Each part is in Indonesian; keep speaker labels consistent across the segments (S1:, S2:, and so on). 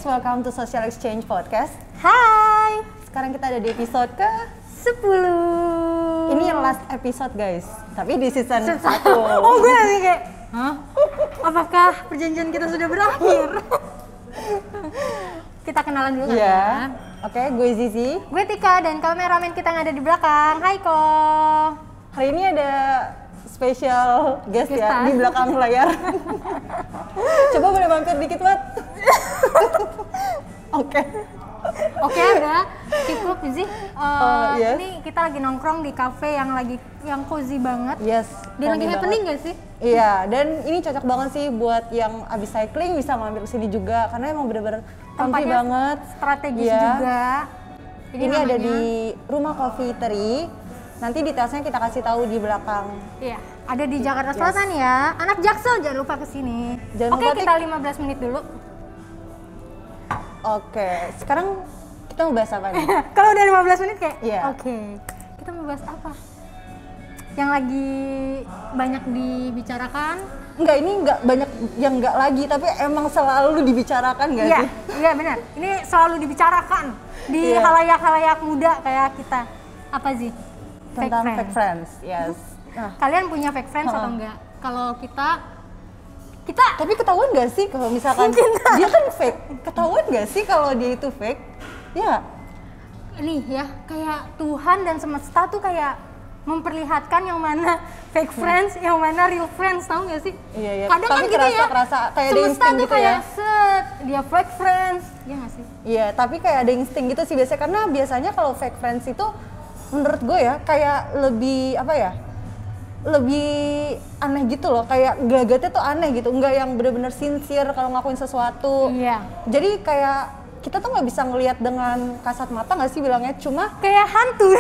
S1: guys, welcome to Social Exchange Podcast.
S2: Hai.
S1: Sekarang kita ada di episode ke
S2: 10.
S1: Ini last episode guys, tapi di season 1.
S2: Oh gue lagi kayak, hah? Apakah perjanjian kita sudah berakhir? Kita kenalan dulu kan ya.
S1: Oke, gue Zizi.
S2: Gue Tika dan kameramen kita yang ada di belakang. Hai Ko.
S1: Hari ini ada special guest ya di belakang layar. Coba boleh mampir dikit, Mat? Oke,
S2: ada cukup sih.
S1: Yes.
S2: Ini kita lagi nongkrong di cafe yang cozy banget.
S1: Yes.
S2: Dan lagi happening gak sih?
S1: Iya, dan ini cocok banget sih buat yang abis cycling bisa mampir kesini juga karena emang bener-bener comfy banget.
S2: Strategis juga.
S1: Ini ada di Rumah Coffee Eatery. Nanti detailnya kita kasih tahu di belakang.
S2: Iya, ada di Jakarta Selatan ya. Anak Jaksel jangan lupa kesini. Oke, kita 15 menit dulu.
S1: Oke, sekarang kita mau bahas apa nih?
S2: Kalau udah 15 menit kayak,
S1: yeah.
S2: Oke, kita mau bahas apa? Yang lagi banyak dibicarakan?
S1: Enggak, ini enggak banyak yang enggak lagi, tapi emang selalu dibicarakan nggak sih?
S2: Iya benar. Ini selalu dibicarakan di halayak-halayak muda kayak kita. Apa sih?
S1: Tentang fake friends, yes.
S2: Nah, kalian punya fake friends atau enggak? Kalau kita
S1: tapi ketahuan nggak sih kalau misalkan dia kan fake? Ketahuan nggak sih kalau dia itu fake? Ya.
S2: Ini ya, kayak Tuhan dan semesta tuh kayak memperlihatkan yang mana fake friends, yang mana real friends, tahu nggak sih?
S1: Iya.
S2: Kadang
S1: tapi
S2: kan gitu
S1: kerasa kayak ada
S2: semesta
S1: insting
S2: tuh
S1: gitu
S2: kayak
S1: ya.
S2: set, dia fake friends, ya nggak sih?
S1: Iya, tapi kayak ada insting gitu sih biasanya, karena biasanya kalau fake friends itu menurut gue ya kayak lebih apa ya? Lebih aneh gitu loh, kayak gelagatnya tuh aneh gitu, nggak yang bener-bener sincere kalau ngelakuin sesuatu.
S2: Iya.
S1: Jadi kayak kita tuh nggak bisa ngelihat dengan kasat mata nggak sih bilangnya, cuma
S2: Kayak hantu.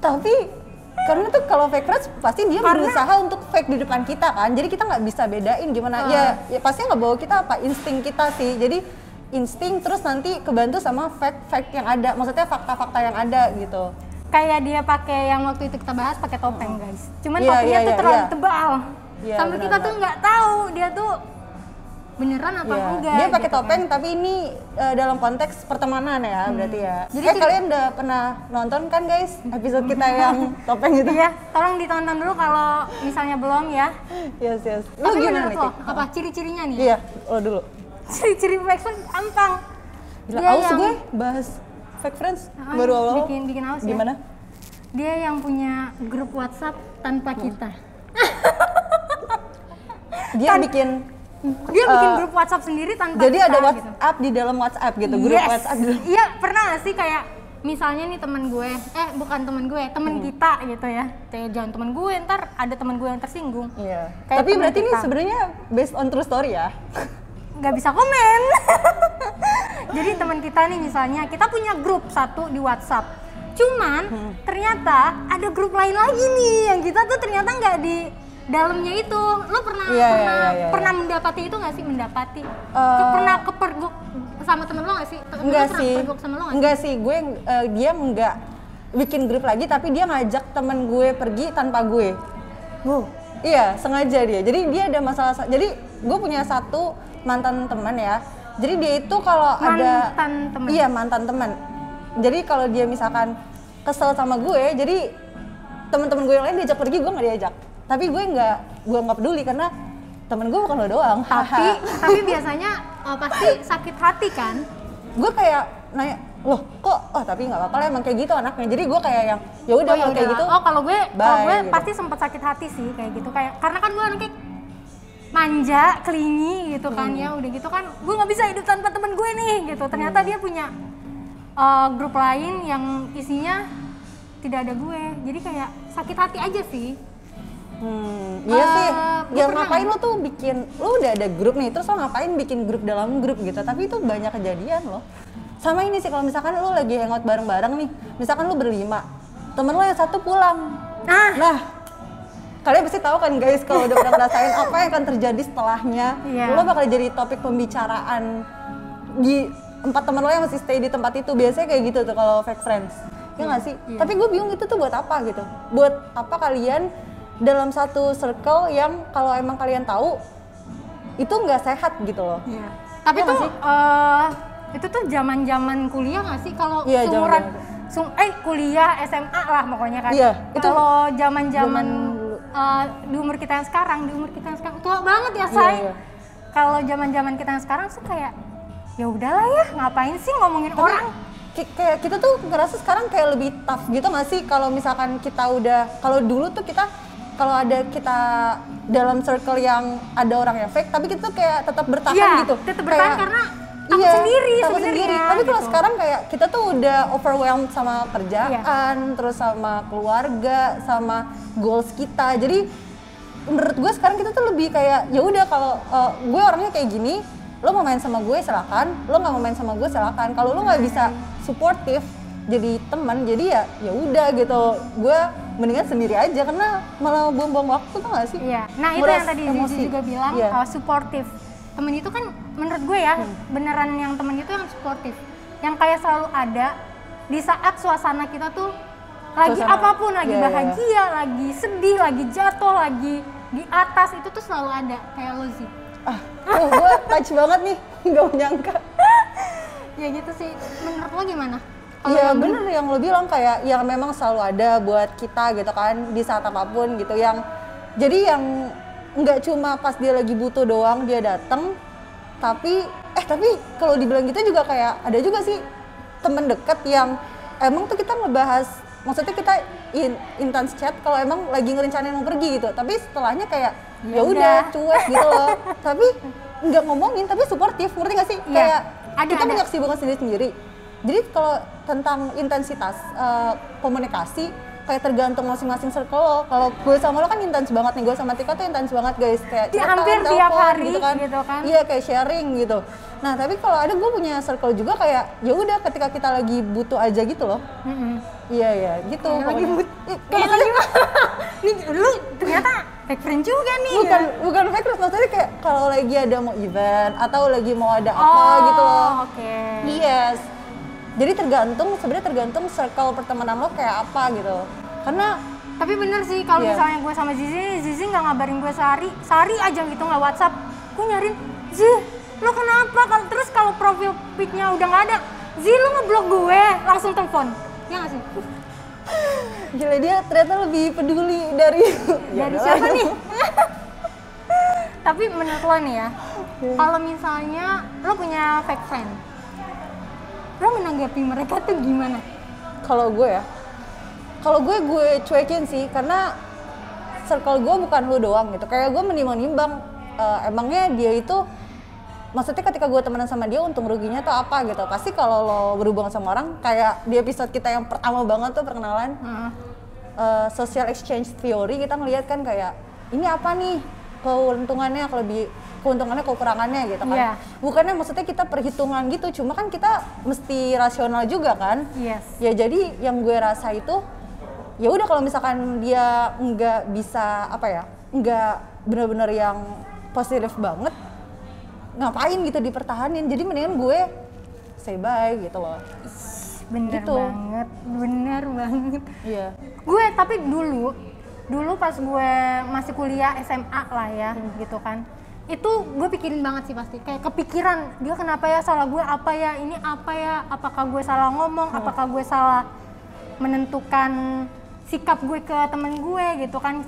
S1: tapi karena tuh kalau fake friends pasti dia berusaha untuk fake di depan kita kan, jadi kita nggak bisa bedain gimana. Ya pasti nggak bawa kita apa insting kita sih, jadi insting terus nanti kebantu sama fact yang ada, maksudnya fakta-fakta yang ada gitu.
S2: Kayak dia pakai yang waktu itu kita bahas pakai topeng guys. Cuman topinya tuh terlalu tebal. Sampai kita tuh nggak tahu dia tuh beneran apa enggak.
S1: Dia pakai
S2: gitu
S1: topeng
S2: kan.
S1: tapi ini dalam konteks pertemanan ya berarti ya.
S2: Jadi
S1: kalian udah pernah nonton kan guys episode kita yang topeng itu?
S2: Iya, tolong ditonton dulu kalau misalnya belum ya.
S1: Yes. Lu
S2: Tapi
S1: gimana
S2: menurut
S1: nih?
S2: lo, apa ciri-cirinya nih?
S1: Iya, lo dulu.
S2: Ciri-ciri fake friends gampang.
S1: Gila,
S2: Dia
S1: aus
S2: yang-
S1: gue bahas fake friends baru awal.
S2: bikin aus ya.
S1: Gimana?
S2: Dia yang punya grup WhatsApp tanpa kita.
S1: Dia bikin
S2: grup WhatsApp sendiri tanpa
S1: jadi
S2: kita.
S1: ada
S2: Gitu.
S1: WhatsApp di dalam WhatsApp gitu, grup WhatsApp.
S2: Iya, pernah gak sih kayak misalnya nih temen gue, bukan temen gue, temen kita gitu ya. Kayak jangan temen gue, ntar ada temen gue yang tersinggung.
S1: Iya.
S2: Kayak
S1: Tapi
S2: temen
S1: berarti ini
S2: kita.
S1: sebenarnya based on true story ya?
S2: Nggak bisa komen. Jadi teman kita nih misalnya, kita punya grup satu di WhatsApp. Cuman ternyata ada grup lain lagi nih yang kita tuh ternyata nggak di dalamnya itu. Lo pernah mendapati itu nggak sih? Pernah kepergok sama temen lo nggak sih?
S1: Enggak sih.
S2: Sama lo
S1: Enggak sih, gue dia enggak bikin grup lagi tapi dia ngajak temen gue pergi tanpa gue. Iya, sengaja dia. Jadi dia ada masalah. Jadi gue punya satu mantan teman ya. Jadi dia itu kalau ada
S2: teman.
S1: Iya, mantan teman. Jadi kalau dia misalkan kesel sama gue, jadi teman-teman gue yang lain diajak pergi, gue nggak diajak. Tapi gue nggak peduli karena temen gue bukan lo doang.
S2: Tapi biasanya pasti sakit hati kan?
S1: Gue kayak nanya, loh kok? Oh tapi nggak apa-apa lah, emang kayak gitu anaknya. Jadi gue kayak yang ya udah kalau kayak gitu.
S2: Kalau gue
S1: gitu.
S2: pasti sempat sakit hati sih kayak gitu, kayak karena kan gue anaknya manja, clingy gitu kan ya, udah gitu kan gue nggak bisa hidup tanpa temen gue nih gitu. Ternyata dia punya grup lain yang isinya tidak ada gue, jadi kayak sakit hati aja sih.
S1: Iya sih, ya ngapain lo tuh bikin, lo udah ada grup nih, terus lo ngapain bikin grup dalam grup gitu, tapi itu banyak kejadian loh. Sama ini sih, kalau misalkan lo lagi hangout bareng-bareng nih, misalkan lo berlima, temen lo yang satu pulang. Nah, kalian pasti tahu kan guys, kalau udah pernah ngerasain apa yang akan terjadi setelahnya, lo bakal jadi topik pembicaraan di 4 temen lo yang masih stay di tempat itu. Biasanya kayak gitu tuh kalau fake friends, ya nggak sih? Tapi gue bingung itu tuh buat apa gitu, buat apa kalian dalam satu circle yang kalau emang kalian tahu itu nggak sehat gitu loh.
S2: Tapi
S1: Iya nggak
S2: tuh
S1: sih?
S2: itu tuh zaman-zaman kuliah nggak sih kalau
S1: Iya,
S2: seumuran
S1: zaman-zaman.
S2: kuliah SMA lah pokoknya kan.
S1: Iya, itu
S2: kalau zaman-zaman
S1: zaman dulu.
S2: di umur kita yang sekarang, tua banget ya,
S1: Iya,
S2: Say.
S1: iya.
S2: Kalau zaman-zaman kita yang sekarang sih kayak ya udahlah ya, ngapain sih ngomongin
S1: Tapi
S2: orang?
S1: kayak kita tuh ngerasa sekarang kayak lebih tough gitu nggak sih kalau misalkan kita udah, kalau dulu tuh kita kalau ada kita dalam circle yang ada orang yang fake, tapi kita tuh kayak tetap bertahan
S2: Iya,
S1: gitu.
S2: tetap bertahan
S1: Kayak,
S2: karena takut sendiri
S1: takut
S2: sebenarnya,
S1: sendiri. Tapi kalau
S2: gitu.
S1: sekarang kayak kita tuh udah overwhelmed sama kerjaan,
S2: Iya.
S1: terus sama keluarga, sama goals kita. Jadi menurut gue sekarang kita tuh lebih kayak ya udah kalau gue orangnya kayak gini, lo mau main sama gue silakan, lo nggak mau main sama gue silakan. Kalau lo nggak bisa supportive jadi teman, jadi ya udah gitu. Gue mendingan sendiri aja karena malah buang-buang waktu tuh nggak sih?
S2: Iya. Nah, itu
S1: Nguras
S2: yang tadi
S1: emosi.
S2: Zizi juga bilang,
S1: Iya.
S2: supportive. Temen itu kan menurut gue ya, beneran yang temen itu yang supportive. Yang kayak selalu ada di saat suasana kita tuh lagi
S1: Suasana,
S2: apapun, lagi
S1: iya, iya.
S2: bahagia, lagi sedih, lagi jatuh, lagi di atas, itu tuh selalu ada. Kayak lo sih.
S1: Gue touch banget nih, nggak menyangka.
S2: Ya gitu sih. Menurut lo gimana?
S1: Iya bener yang lo bilang, kayak yang memang selalu ada buat kita gitu kan di saat apapun gitu, yang jadi yang nggak cuma pas dia lagi butuh doang dia datang, tapi kalau dibilang gitu juga kayak ada juga sih temen deket yang emang tuh kita ngebahas, maksudnya kita intens chat kalau emang lagi ngerencanain mau pergi gitu, tapi setelahnya kayak ya udah cuek gitu loh, tapi nggak ngomongin tapi suportif, ngerti nggak sih?
S2: Iya,
S1: Kayak
S2: ada.
S1: kita punya kesibukan sendiri-sendiri. Jadi kalau tentang intensitas komunikasi kayak tergantung masing-masing circle lo. Kalau gue sama lo kan intens banget nih, gue sama Tika tuh intens banget guys, kayak
S2: Di
S1: chatan,
S2: hampir tiap
S1: telepon,
S2: hari gitu kan.
S1: Iya, kayak sharing gitu. Nah tapi kalau ada gue punya circle juga kayak ya udah ketika kita lagi butuh aja gitu loh. Iya gitu.
S2: Lagi
S1: Pokoknya.
S2: Nih lu ternyata fake friend juga nih.
S1: bukan fake friends, maksudnya kayak kalau lagi ada mau event atau lagi mau ada apa gitu loh.
S2: Oke.
S1: Yes. Jadi sebenarnya tergantung circle pertemanan lo kayak apa gitu. Karena
S2: Tapi bener sih kalau
S1: Iya.
S2: misalnya gue sama Zizi nggak ngabarin gue sehari aja gitu, nggak WhatsApp, gue nyariin, Zi, lo kenapa? Terus kalau profil pic-nya udah nggak ada, Zi lo ngeblok gue, langsung telepon, ya nggak sih?
S1: gila, dia ternyata lebih peduli dari
S2: Dari siapa nih? Tapi menurut lo nih ya, kalau misalnya lo punya fake friend, lo menanggapi mereka tuh gimana?
S1: Kalau gue cuekin sih, karena circle gue bukan lu doang gitu. Kayak gue menimbang-nimbang, emangnya dia itu, maksudnya ketika gue temenan sama dia untung ruginya tuh apa gitu. Pasti kalau lo berhubungan sama orang, kayak di episode kita yang pertama banget tuh perkenalan, social exchange theory, kita ngeliat kan kayak ini apa nih keuntungannya, kekurangannya gitu kan.
S2: Iya.
S1: Bukannya maksudnya kita perhitungan gitu, cuma kan kita mesti rasional juga kan.
S2: Yes.
S1: Ya jadi yang gue rasa itu ya udah, kalau misalkan dia nggak bisa nggak benar-benar yang positif banget, ngapain gitu dipertahanin. Jadi mendingan gue say bye gitu loh.
S2: Bener
S1: Gitu.
S2: banget.
S1: Iya.
S2: Gue tapi dulu pas gue masih kuliah SMA lah ya, gitu kan, itu gue pikirin banget sih, pasti kayak kepikiran dia kenapa ya, salah gue apa ya, ini apa ya, apakah gue salah ngomong, apakah gue salah menentukan sikap gue ke temen gue gitu kan,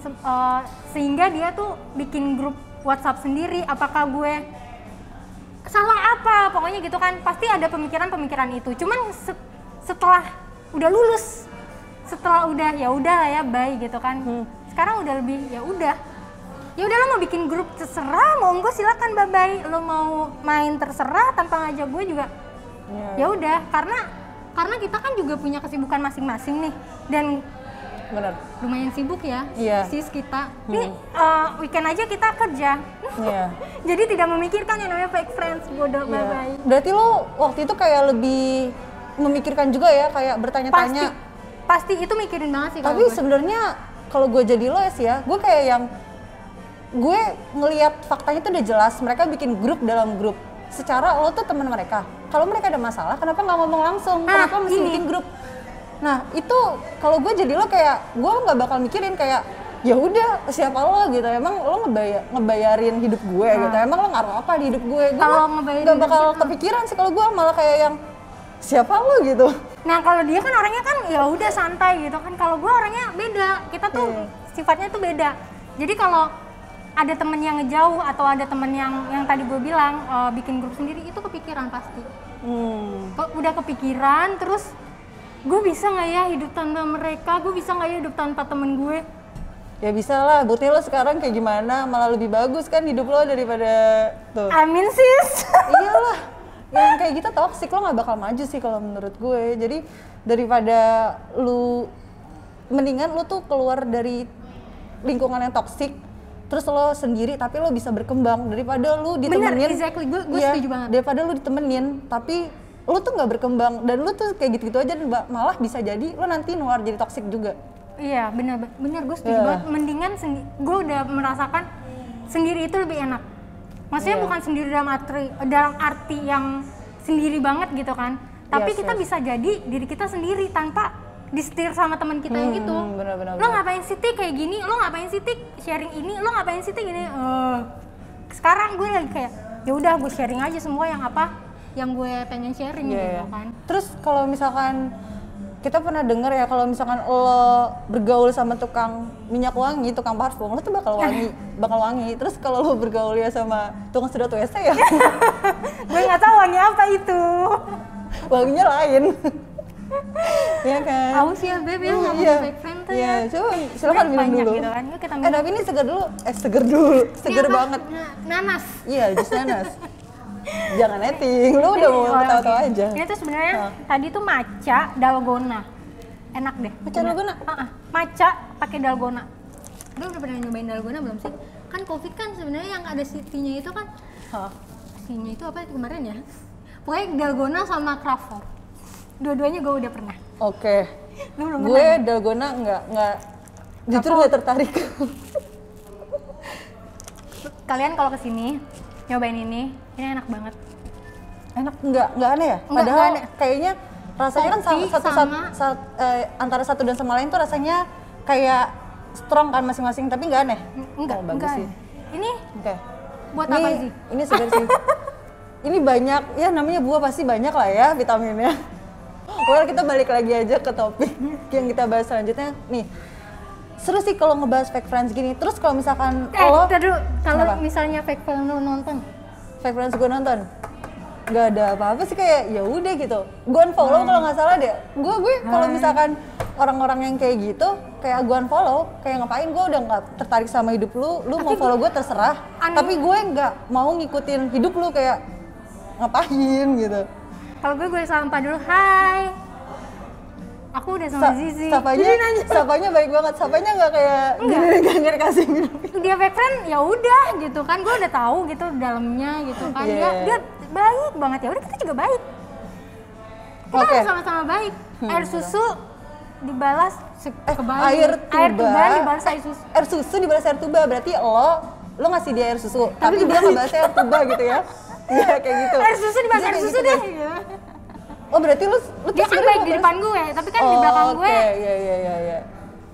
S2: sehingga dia tuh bikin grup WhatsApp sendiri, apakah gue salah apa, pokoknya gitu kan, pasti ada pemikiran itu. Cuman setelah udah lulus, setelah udah ya udah lah ya, bye gitu kan, sekarang udah lebih ya udah lo mau bikin grup terserah, monggo silakan, bye bye. Lo mau main terserah tanpa ngajak gue juga ya udah, karena kita kan juga punya kesibukan masing-masing nih, dan
S1: Benar.
S2: lumayan sibuk ya,
S1: Iya.
S2: sis kita. Nih weekend aja kita kerja.
S1: Iya.
S2: Jadi tidak memikirkan yang namanya fake friends, bodoh,
S1: Iya.
S2: bye-bye.
S1: Berarti lo waktu itu kayak lebih memikirkan juga ya, kayak bertanya-tanya.
S2: Pasti itu mikirin banget sih.
S1: Tapi sebenarnya kalau gue jadi lo ya, gue kayak yang gue ngelihat faktanya tuh udah jelas, mereka bikin grup dalam grup. Secara lo tuh teman mereka. Kalau mereka ada masalah, kenapa nggak ngomong langsung? Kenapa mesti bikin grup? Nah itu kalau gue jadi lo kayak gue nggak bakal mikirin kayak ya udah siapa lo gitu, emang lo ngebayarin hidup gue gitu, emang lo ngaruh apa di hidup gue
S2: Kalau ngebayarin
S1: nggak bakal
S2: hidup kita.
S1: kepikiran sih kalau gue, malah kayak yang siapa lo gitu.
S2: Nah kalau dia kan orangnya kan ya udah santai gitu kan, kalau gue orangnya beda, kita tuh sifatnya tuh beda. Jadi kalau ada temen yang ngejauh atau ada temen yang tadi gue bilang bikin grup sendiri, itu kepikiran pasti. Udah kepikiran, terus gue bisa nggak ya hidup tanpa mereka, gue bisa nggak ya hidup tanpa temen gue.
S1: Ya bisa lah, bukti lo sekarang kayak gimana, malah lebih bagus kan hidup lo daripada tuh.
S2: Amin sis.
S1: Iyalah, yang kayak gitu toxic lo nggak bakal maju sih kalau menurut gue. Jadi daripada lu, mendingan lu tuh keluar dari lingkungan yang toxic, terus lo sendiri tapi lo bisa berkembang, daripada lu ditemenin.
S2: Bener, exactly, gue
S1: ya,
S2: setuju banget.
S1: daripada lu ditemenin tapi lu tuh nggak berkembang dan lu tuh kayak gitu-gitu aja, dan malah bisa jadi lu nanti nular jadi toxic juga.
S2: Iya bener gue setuju banget. Mendingan gue udah merasakan sendiri itu lebih enak. Maksudnya bukan sendiri dalam arti yang sendiri banget gitu kan. Tapi kita bisa jadi diri kita sendiri tanpa disetir sama teman kita yang itu.
S1: Bener.
S2: Lo ngapain sih Tik kayak gini? Lo ngapain sih Tik sharing ini? Lo ngapain sih Tik gini? Sekarang gue lagi kayak ya udah gue sharing aja semua yang apa yang gue pengen sharing gitu kan.
S1: Terus kalau misalkan kita pernah dengar ya, kalau misalkan lo bergaul sama tukang minyak wangi, tukang parfum, lo tuh bakal wangi. Terus kalau lo bergaul ya sama tukang sedot WC ya,
S2: gue nggak tahu wangi apa itu.
S1: wanginya lain. Iya kan?
S2: Aus ya beb ya, nggak punya fake friend tuh ya.
S1: Iya, coba silakan minum dulu.
S2: Gitu kan. Yuk kita minum.
S1: Tapi ini seger dulu. Seger banget.
S2: Nanas.
S1: Iya, jus nanas. Jangan netting, lu udah mau tahu-tahu aja.
S2: Ini tuh sebenarnya tadi tuh matcha dalgona. Enak deh.
S1: Matcha dalgona?
S2: Matcha pakai dalgona. Lu udah pernah nyobain dalgona belum sih? Kan Covid kan sebenarnya yang ada city-nya itu kan. City-nya itu apa kemarin ya? Pokoknya dalgona sama Craft. Dua-duanya gue udah pernah.
S1: Oke.
S2: Lu belum
S1: gue
S2: pernah?
S1: dalgona enggak. Justru nggak tertarik.
S2: Kalian kalau kesini nyobain ini enak banget.
S1: Enak nggak aneh ya?
S2: Enggak,
S1: Padahal
S2: aneh.
S1: kayaknya rasanya kan antara satu dan sama lain tuh rasanya kayak strong kan masing-masing, tapi nggak aneh.
S2: Enggak,
S1: bagus
S2: enggak.
S1: sih.
S2: Ini
S1: Oke.
S2: buat apa sih?
S1: Ini segar sih. Ini banyak ya, namanya buah pasti banyak lah ya vitaminnya. Well, kita balik lagi aja ke topik yang kita bahas selanjutnya. Nih, seru sih kalau ngebahas fake friends gini. Terus kalau misalkan
S2: Kalau
S1: Kenapa?
S2: misalnya fake friend lu nonton,
S1: fake friends gue nonton, nggak ada apa-apa sih, kayak ya udah gitu. Gue unfollow kalau nggak salah deh. Gue kalau misalkan orang-orang yang kayak gitu, kayak gue unfollow, kayak ngapain, gue udah nggak tertarik sama hidup lu mau follow gue terserah. Tapi gue nggak mau ngikutin hidup lu, kayak ngapain gitu.
S2: kalau gue sapa dulu, hai. Aku udah sama Zizi.
S1: Sapanya baik banget. Sapanya nggak kayak gini, nggak kasih minum.
S2: Dia fake friend ya udah gitu kan, gue udah tahu gitu dalamnya gitu kan. Dia baik banget, ya udah kita juga baik. Kita harus sama-sama baik. Air susu dibalas kebalik.
S1: Air tuba
S2: dibalas air susu.
S1: Air susu dibalas air tuba, berarti lo ngasih dia air susu, tapi dia ngebalas air tuba gitu ya. Iya kayak gitu.
S2: Air susu dibalas air susu deh.
S1: Oh berarti lu
S2: Dia kan baik di depan gue, tapi kan di belakang gue.
S1: Iya.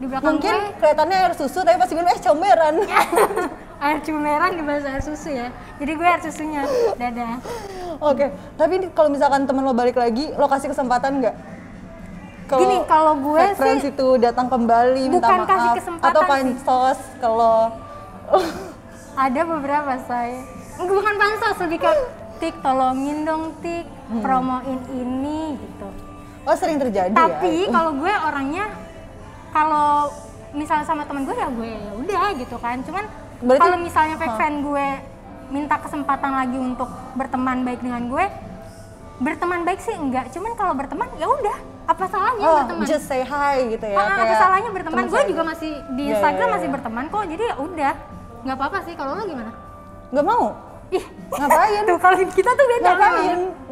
S2: Di belakang
S1: Mungkin
S2: gue
S1: kelihatannya air susu, tapi pas minum comberan.
S2: air cumeran dibalas air susu ya. Jadi gue air susunya. Dadah.
S1: Oke, tapi kalau misalkan temen lo balik lagi, lo kasih kesempatan nggak?
S2: Gini, kalau gue
S1: fake friends
S2: sih
S1: itu datang kembali minta
S2: bukan
S1: maaf
S2: kasih kesempatan
S1: atau
S2: sih.
S1: pansos kalau
S2: ada beberapa saya. Bukan pansos, lebih ke Tik tolongin dong Tik, promoin ini gitu.
S1: oh sering terjadi
S2: Tapi
S1: ya.
S2: kalau gue orangnya, kalau misalnya sama temen gue ya udah gitu kan. Cuman kalau misalnya fake friend gue minta kesempatan lagi untuk berteman baik dengan gue, berteman baik sih enggak. Cuman kalau berteman ya udah, apa salahnya berteman?
S1: Just say hi gitu ya.
S2: Apa salahnya berteman? Gue juga masih di Instagram masih
S1: iya.
S2: berteman kok. Jadi ya udah, nggak apa-apa sih. Kalau lo gimana?
S1: Nggak mau.
S2: Ih,
S1: ngapain?
S2: Tuh kalau kita tuh beda.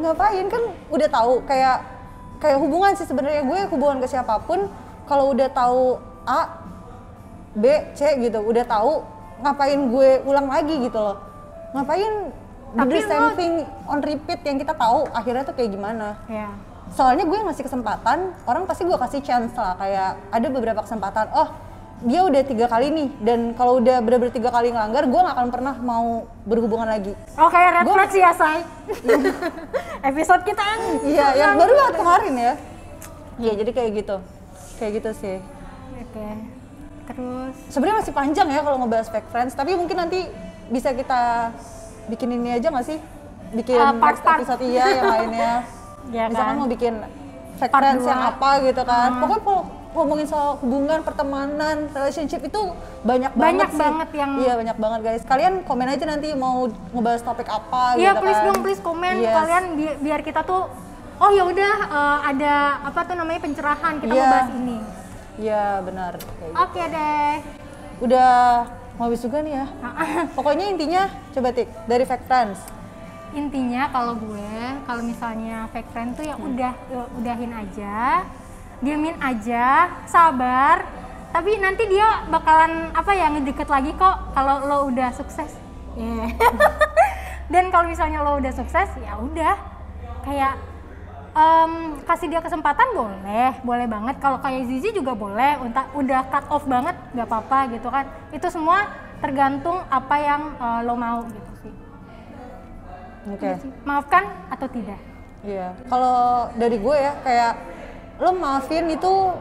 S1: Ngapain kan udah tahu, kayak hubungan sih sebenarnya. Gue hubungan ke siapapun kalau udah tahu A, B, C gitu, udah tahu, ngapain gue ulang lagi gitu loh. Ngapain the same thing on repeat yang kita tahu akhirnya tuh kayak gimana.
S2: Ya.
S1: Soalnya gue ngasih kesempatan, orang pasti gue kasih chance lah, kayak ada beberapa kesempatan, oh dia udah 3 kali nih, dan kalau udah bener-bener 3 kali ngelanggar, gue gak akan pernah mau berhubungan lagi.
S2: Oke, red flag sih ya, Say. Episode kita
S1: iya, yang baru banget kemarin ya. Iya, jadi kayak gitu sih.
S2: Oke. Terus
S1: sebenarnya masih panjang ya kalau ngebahas fake friends, tapi mungkin nanti bisa kita bikin ini aja nggak sih? Bikin next episode yang lainnya.
S2: Ya,
S1: misalkan
S2: kan?
S1: mau bikin fake
S2: Part
S1: friends
S2: 2.
S1: yang apa gitu kan. Pokoknya kalau ngomongin soal hubungan, pertemanan, relationship itu banyak banget sih. Iya, banyak banget guys. Kalian komen aja nanti mau ngebahas topik apa
S2: iya,
S1: gitu
S2: please
S1: kan.
S2: dong, please komen.
S1: Yes.
S2: Kalian biar kita tuh oh ya udah ada apa tuh namanya pencerahan, kita mau bahas ini.
S1: Iya, benar. Kayak gitu.
S2: Oke deh.
S1: Udah mau habis juga nih ya. Pokoknya intinya coba Tik dari fake friends.
S2: Intinya kalau misalnya fake friend tuh ya udahin aja, diemin aja, sabar. Tapi nanti dia bakalan ngedeket lagi kok kalau lo udah sukses. Yeah. Dan kalau misalnya lo udah sukses ya udah kayak kasih dia kesempatan boleh banget. Kalau kayak Zizi juga boleh, udah cut off banget nggak apa-apa gitu kan. Itu semua tergantung apa yang lo mau gitu sih.
S1: Oke.
S2: Maafkan atau tidak?
S1: Iya. Kalau dari gue ya kayak lo maafin itu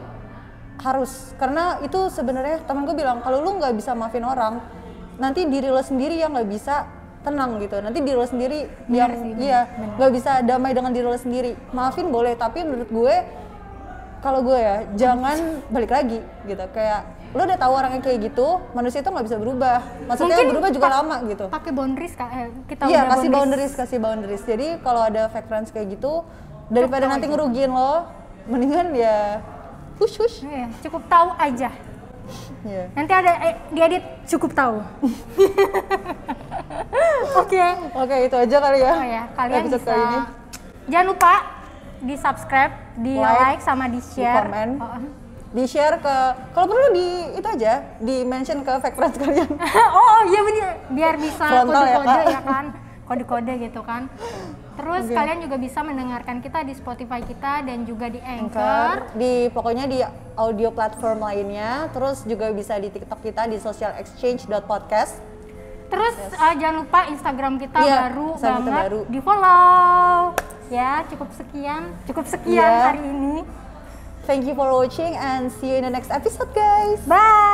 S1: harus, karena itu sebenarnya temen gue bilang kalau lo nggak bisa maafin orang, nanti diri lo sendiri yang nggak bisa tenang gitu. Nanti diri lo sendiri nggak bisa damai dengan diri lo sendiri. Maafin boleh, tapi menurut gue kalau gue ya jangan balik lagi gitu. Kayak lo udah tahu orangnya kayak gitu, manusia itu nggak bisa berubah. Maksudnya mungkin berubah juga lama gitu.
S2: Pakai boundaries kita
S1: iya,
S2: udah
S1: kasih boundaries. Jadi kalau ada fake friends kayak gitu, daripada nanti ngerugiin lo, mendingan ya hush.
S2: Iya, cukup tahu aja.
S1: Yeah.
S2: Nanti ada diedit cukup tahu. Oke,
S1: itu aja kali ya.
S2: Oh ya, kalian
S1: episode
S2: bisa
S1: kali ini.
S2: Jangan lupa di subscribe, di like sama di share,
S1: di komen, di share ke, kalau perlu di itu aja, di mention ke fake friends kalian.
S2: Oh iya bener, biar bisa kode-kode
S1: ya
S2: kan, kode-kode gitu kan. Terus kalian juga bisa mendengarkan kita di Spotify kita dan juga di Anchor.
S1: Pokoknya di audio platform lainnya. Terus juga bisa di TikTok kita di socialexchange.podcast.
S2: Terus jangan lupa Instagram kita baru banget,
S1: di
S2: follow. Ya, cukup sekian hari ini.
S1: Thank you for watching and see you in the next episode guys.
S2: Bye.